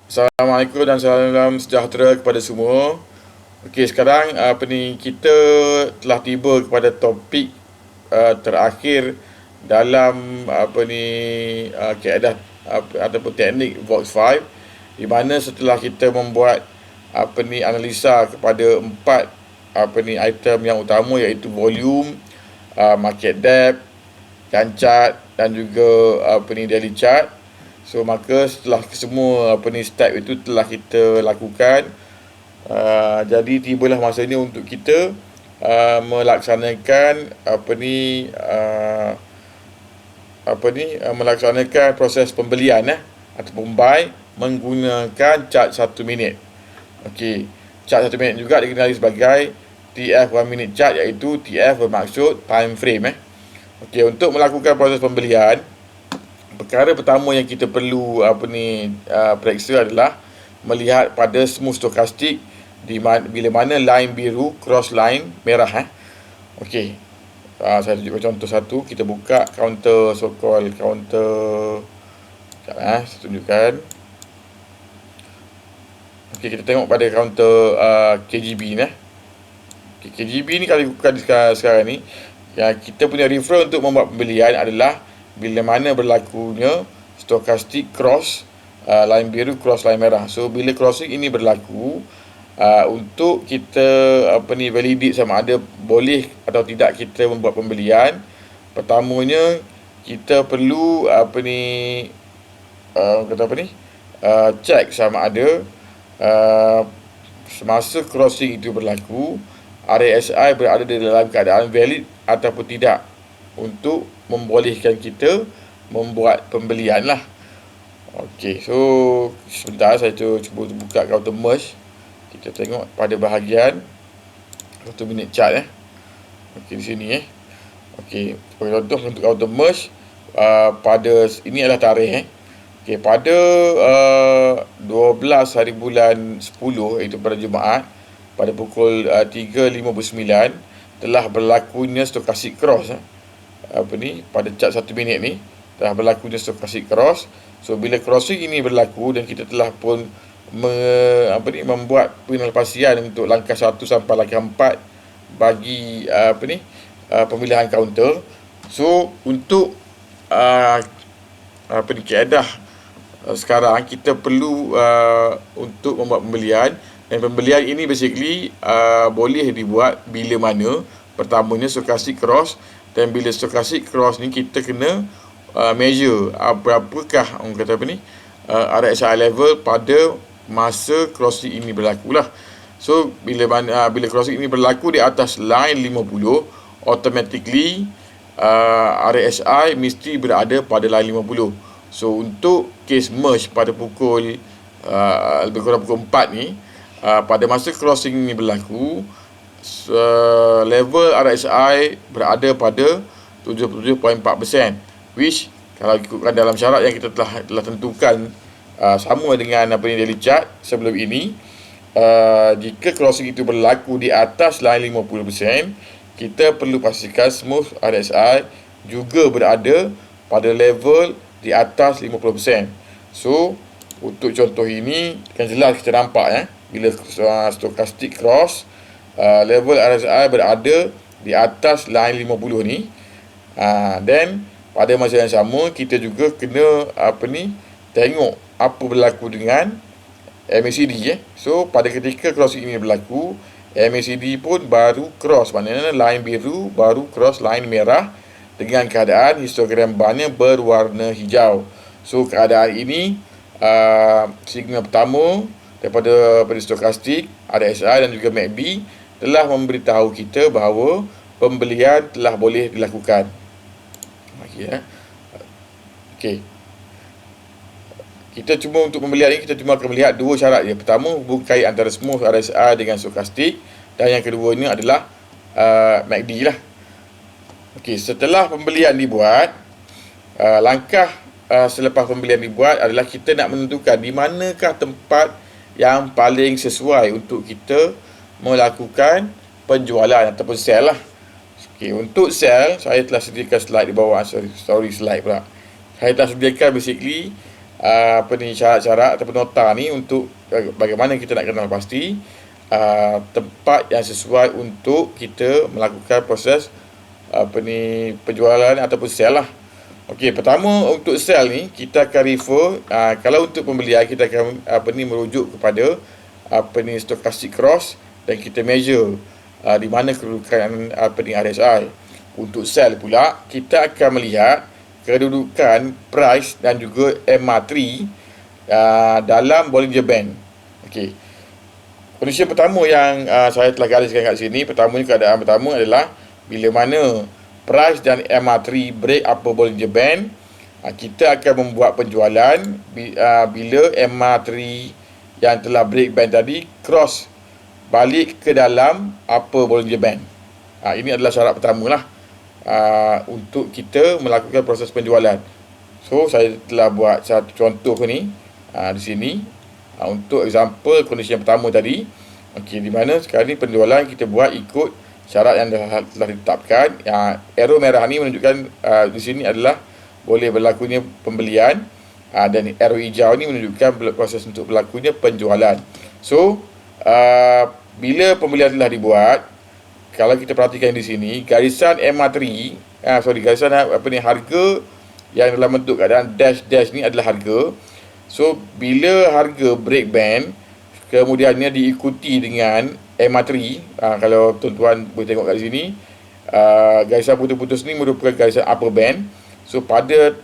Assalamualaikum dan salam sejahtera kepada semua. Okey, sekarang kita telah tiba kepada topik terakhir dalam kaedah ataupun teknik Vox 5, di mana setelah kita membuat analisa kepada empat item yang utama, iaitu volume, market depth, chart dan juga daily chart. So maka setelah semua step itu telah kita lakukan, jadi tibalah masanya untuk kita melaksanakan melaksanakan proses pembelian ataupun buy menggunakan chart 1 minit. Okey, chart 1 minit juga dikenali sebagai TF 1 minute chart, iaitu TF bermaksud time frame. Okey, untuk melakukan proses pembelian, perkara pertama yang kita perlu periksa adalah melihat pada smooth stokastik bila mana line biru cross line merah. Okey. Saya tunjukkan contoh satu. Kita buka counter, so-called counter. Saya tunjukkan. Okey, kita tengok pada counter KGB ni. Okay, KGB ni kalau bukan sekarang ni, yang kita punya reference untuk membuat pembelian adalah bila mana berlakunya stokastik cross line biru cross line merah. So bila crossing ini berlaku, untuk kita validate sama ada boleh atau tidak kita membuat pembelian, pertamanya kita perlu check sama ada semasa crossing itu berlaku, RSI berada di dalam keadaan valid ataupun tidak, untuk membolehkan kita membuat pembelian lah. Okey, so sebentar saya cuba buka counter merge. Kita tengok pada bahagian 1 minit chart. Okey, di sini Okey, contoh untuk counter merge, pada ini adalah tarikh. Okey, pada 12 hari bulan 10, iaitu pada Jumaat, pada pukul 3.59 telah berlakunya stokastik cross. Pada chart 1 minit ni telah berlakunya stokastik cross. So bila crossing ini berlaku dan kita telah pun membuat penalpasian untuk langkah 1 sampai langkah 4 bagi pemilihan counter. So untuk kaedah sekarang kita perlu untuk membuat pembelian, dan pembelian ini basically boleh dibuat bila mana pertamanya stokastik cross, dan bila stokastik cross ni kita kena measure berapakah RSI level pada masa crossing ini berlaku lah. So bila crossing ini berlaku di atas line 50, automatically RSI mesti berada pada line 50. So untuk case merge pada pukul lebih kurang pukul 4 ni, pada masa crossing ini berlaku, level RSI berada pada 77.4%, which kalau ikutkan dalam syarat yang kita telah tentukan sama dengan daily chart sebelum ini, jika crossing itu berlaku di atas line 50%, kita perlu pastikan smooth RSI juga berada pada level di atas 50%. So untuk contoh ini kan jelas kita nampak bila stokastik cross, level RSI berada di atas line 50 ni. Dan pada masa yang sama kita juga kena tengok apa berlaku dengan MACD. So pada ketika crossing ini berlaku, MACD pun baru cross, maknanya line biru baru cross line merah dengan keadaan histogram barnya berwarna hijau. So keadaan ini signal pertama daripada stokastik, RSI dan juga MACD telah memberitahu kita bahawa pembelian telah boleh dilakukan. Okey. Kita cuma untuk pembelian ini kita cuma akan melihat dua syarat je. Pertama, hubung kait antara smooth RSI dengan stokastik, dan yang keduanya adalah MACD lah. Okey, setelah pembelian dibuat, langkah selepas pembelian dibuat adalah kita nak menentukan di manakah tempat yang paling sesuai untuk kita melakukan penjualan ataupun sell lah. Okey, untuk sell saya telah sediakan slide di bawah, story slide pula. Saya telah sediakan basically syarat-syarat ataupun nota ni untuk bagaimana kita nak kenal pasti tempat yang sesuai untuk kita melakukan proses penjualan ataupun sell lah. Okey, pertama untuk sell ni kita akan refer, kalau untuk pembelian kita akan merujuk kepada stochastic cross dan kita measure di mana kedudukan RSI. Untuk sell pula kita akan melihat kedudukan price dan juga MA3 dalam Bollinger Band. Okey. Kondisi pertama yang saya telah gariskan kat sini, keadaan pertama adalah bila mana price dan MA3 break upper Bollinger Band, kita akan membuat penjualan bila MA3 yang telah break band tadi cross balik ke dalam upper Bollinger Band. Ini adalah syarat pertama lah untuk kita melakukan proses penjualan. So saya telah buat satu contoh ni di sini untuk example kondisi yang pertama tadi. Okey, di mana sekarang ni penjualan kita buat ikut syarat yang telah ditetapkan. Arrow merah ni menunjukkan di sini adalah boleh berlakunya pembelian, dan arrow hijau ni menunjukkan proses untuk berlakunya penjualan. So bila pembelian telah dibuat, kalau kita perhatikan di sini garisan MA3, garisan harga yang dalam bentuk keadaan dash ni adalah harga. So bila harga break band kemudiannya diikuti dengan MA3, kalau tuan-tuan boleh tengok kat sini, garisan putus-putus ni merupakan garisan upper band. So pada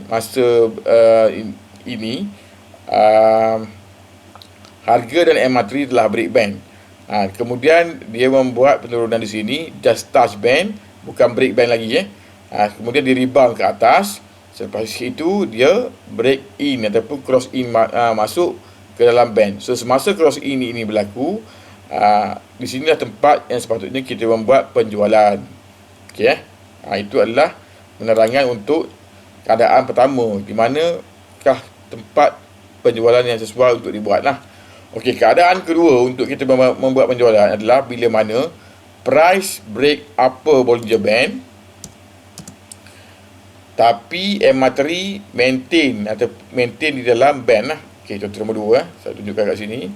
masa ini harga dan MA3 telah break band. Kemudian dia membuat penurunan di sini, just touch band, bukan break band lagi. Kemudian dia rebound ke atas. Selepas itu dia break in ataupun cross in, masuk ke dalam band. So semasa cross in ini berlaku, di sinilah tempat yang sepatutnya kita membuat penjualan. Okey, itu adalah penerangan untuk keadaan pertama, di manakah tempat penjualan yang sesuai untuk dibuat lah. Okey, keadaan kedua untuk kita membuat penjualan adalah bila mana price break upper Bollinger Band tapi MA3 maintain di dalam band lah. Okey, contoh nombor 2 saya tunjukkan kat sini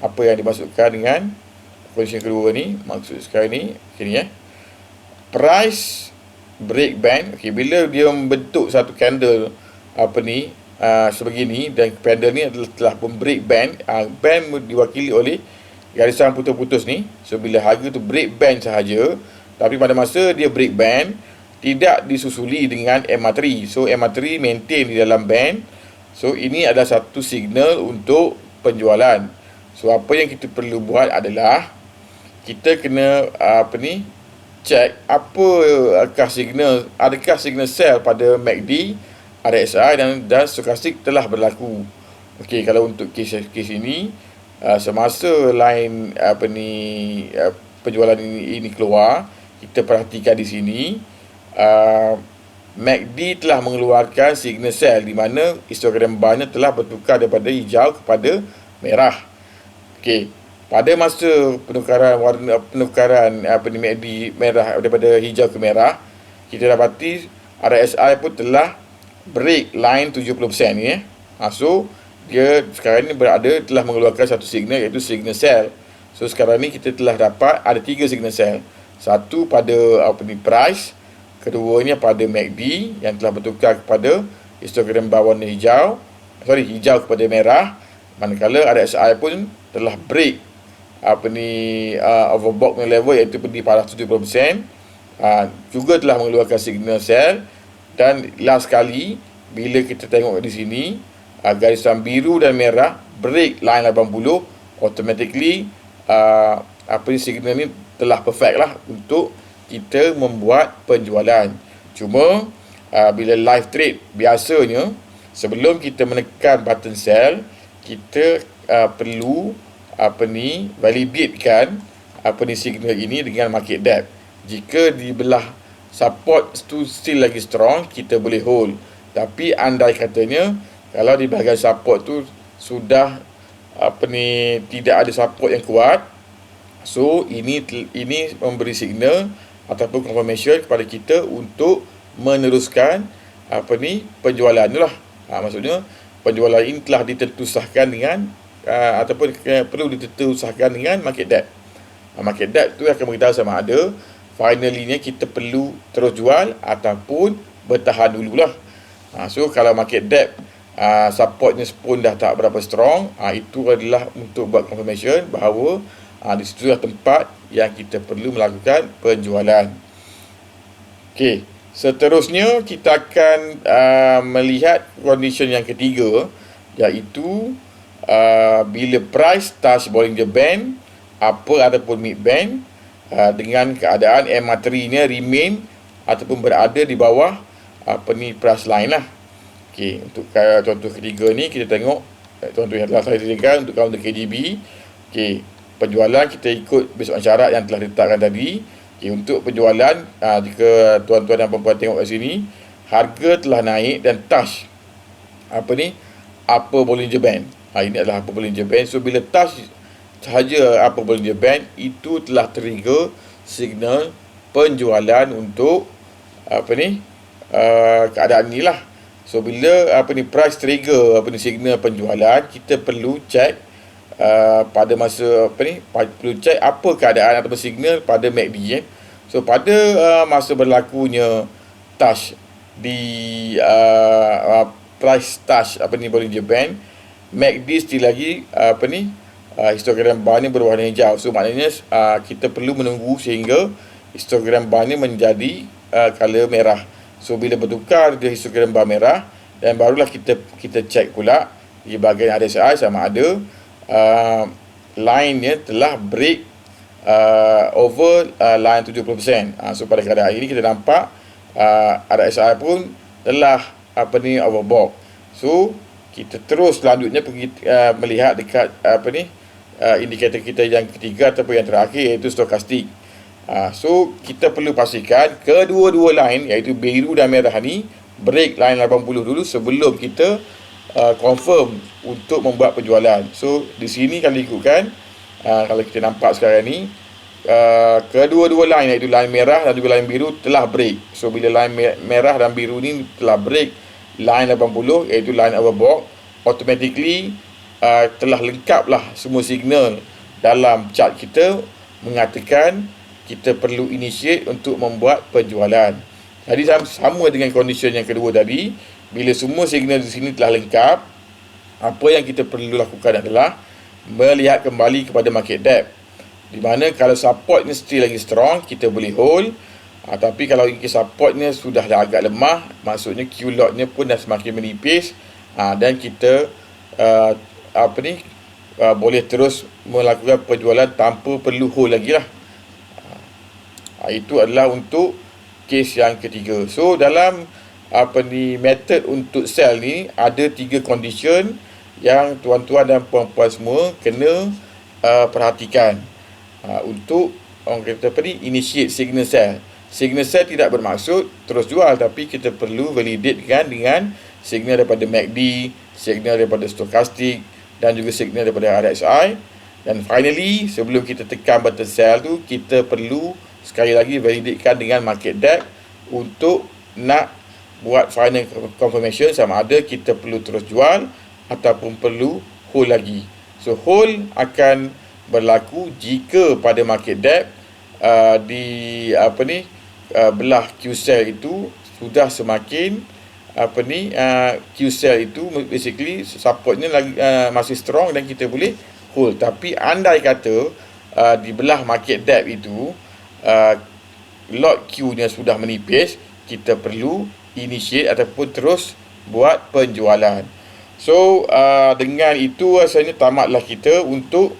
apa yang dimasukkan dengan kondisi kedua ni. Maksud sekarang ni price break band. Okey, bila dia membentuk satu candle sebegini dan candle ni telah break band, band diwakili oleh garisan putus-putus ni. So bila harga tu break band sahaja, tapi pada masa dia break band tidak disusuli dengan MA3. So MA3 maintain di dalam band. So ini adalah satu signal untuk penjualan. So apa yang kita perlu buat adalah kita kena check apakah signal, adakah signal sell pada MACD, RSI dan stochastic telah berlaku. Okey, kalau untuk kes ini semasa line penjualan ini keluar, kita perhatikan di sini MACD telah mengeluarkan signal sell di mana histogram barnya telah bertukar daripada hijau kepada merah. Okey, pada masa penukaran MACD merah daripada hijau ke merah, kita dapati RSI pun telah break line 70% ni. So dia sekarang ni telah mengeluarkan satu signal, iaitu signal sell. So sekarang ni kita telah dapat ada 3 signal sell. Satu pada price, keduanya pada MACD yang telah bertukar kepada histogram bar warna hijau kepada merah, manakala RSI pun telah break overbought level, iaitu di pada 70%, juga telah mengeluarkan signal sell. Dan last kali bila kita tengok di sini, garisan biru dan merah break line 80, automatically signal ni telah perfect lah untuk kita membuat penjualan. Cuma bila live trade biasanya sebelum kita menekan button sell, kita perlu validatekan signal ini dengan market depth. Jika di belah support tu still lagi strong, kita boleh hold. Tapi andai katanya kalau di bahagian support tu sudah tidak ada support yang kuat, so ini memberi signal ataupun confirmation kepada kita untuk meneruskan penjualan tu lah. Maksudnya penjualan ini telah ditentusahkan dengan ataupun perlu ditentusahkan dengan market depth. Market depth tu akan beritahu sama ada finally kita perlu terus jual ataupun bertahan dululah. So kalau market depth supportnya pun dah tak berapa strong, itu adalah untuk buat confirmation bahawa di situ adalah tempat yang kita perlu melakukan penjualan. Okey, seterusnya kita akan melihat condition yang ketiga, iaitu bila price touch Bollinger Band, upper ataupun mid band, dengan keadaan MA3 nya remain ataupun berada di bawah price line lah. Okey, untuk contoh ketiga ni kita tengok contoh yang telah saya sediakan untuk counter KGB. Okey, penjualan kita ikut berdasarkan syarat yang telah ditetapkan tadi. Okay, untuk penjualan, jika tuan-tuan dan puan-puan tengok kat sini, harga telah naik dan touch upper Bollinger Band. Ini adalah upper Bollinger Band. So bila touch sahaja upper Bollinger Band, itu telah trigger signal penjualan untuk keadaan ni lah. So bila price trigger signal penjualan, kita perlu check pada masa perlu check apa keadaan ataupun signal pada MACD. So pada masa berlakunya touch di price touch Bollinger Band, MACD still lagi histogram bar ni berwarna hijau. So maknanya kita perlu menunggu sehingga histogram bar ni menjadi color merah. So bila bertukar dia histogram bar merah, dan barulah kita check pula di bahagian RSI sama ada line nya telah break over line 70%. So pada keadaan ini kita nampak RSI pun telah overbought. So kita terus selanjutnya pergi melihat dekat indikator kita yang ketiga ataupun yang terakhir, iaitu stokastik. So kita perlu pastikan kedua-dua line, iaitu biru dan merah ni, break line 80 dulu sebelum kita confirm untuk membuat penjualan. So di sini kalau ikutkan, kalau kita nampak sekarang ni, kedua-dua line, iaitu line merah dan juga line biru telah break. So bila line merah dan biru ni telah break line 80, iaitu line overbought, automatically telah lengkaplah semua signal dalam chart kita mengatakan kita perlu initiate untuk membuat penjualan. Jadi sama dengan condition yang kedua tadi, bila semua signal di sini telah lengkap, apa yang kita perlu lakukan adalah melihat kembali kepada market depth, di mana kalau supportnya still lagi strong, kita boleh hold. Tapi kalau supportnya sudah agak lemah, maksudnya Q lot-nya pun dah semakin menipis, dan kita boleh terus melakukan penjualan tanpa perlu hold lagi lah. Itu adalah untuk case yang ketiga. So dalam method untuk sell ni ada 3 condition yang tuan-tuan dan puan-puan semua kena perhatikan untuk orang kata initiate signal sell. Signal sell tidak bermaksud terus jual, tapi kita perlu validatekan dengan signal daripada MACD, signal daripada stokastik dan juga signal daripada RSI. Dan finally, sebelum kita tekan button sell tu, kita perlu sekali lagi validatekan dengan market depth untuk nak buat final confirmation sama ada kita perlu terus jual ataupun perlu hold lagi. So hold akan berlaku jika pada market depth di belah Q sell itu sudah semakin Q sell itu basically supportnya lagi masih strong dan kita boleh hold. Tapi andai kata di belah market depth itu lot Q nya sudah menipis, kita perlu initiate ataupun terus buat penjualan. So dengan itu rasanya tamatlah kita untuk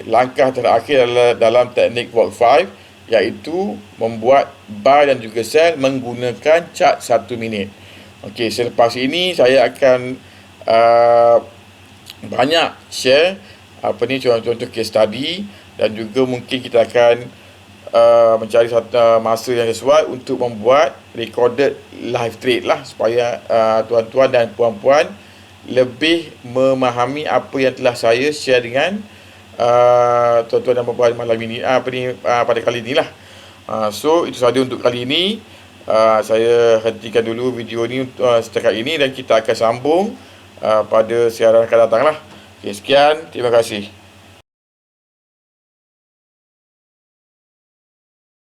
langkah terakhir dalam teknik walk 5, iaitu membuat buy dan juga sell menggunakan chart 1 minit. Okey, selepas ini saya akan banyak share contoh case study, dan juga mungkin kita akan mencari satu masa yang sesuai untuk membuat recorded live trade lah, supaya tuan-tuan dan puan-puan lebih memahami apa yang telah saya share dengan tuan-tuan dan puan-puan malam ini pada kali ini lah. So itu sahaja untuk kali ini. saya hentikan dulu video ni setakat ini dan kita akan sambung pada siaran akan datang lah. Okay, sekian, terima kasih.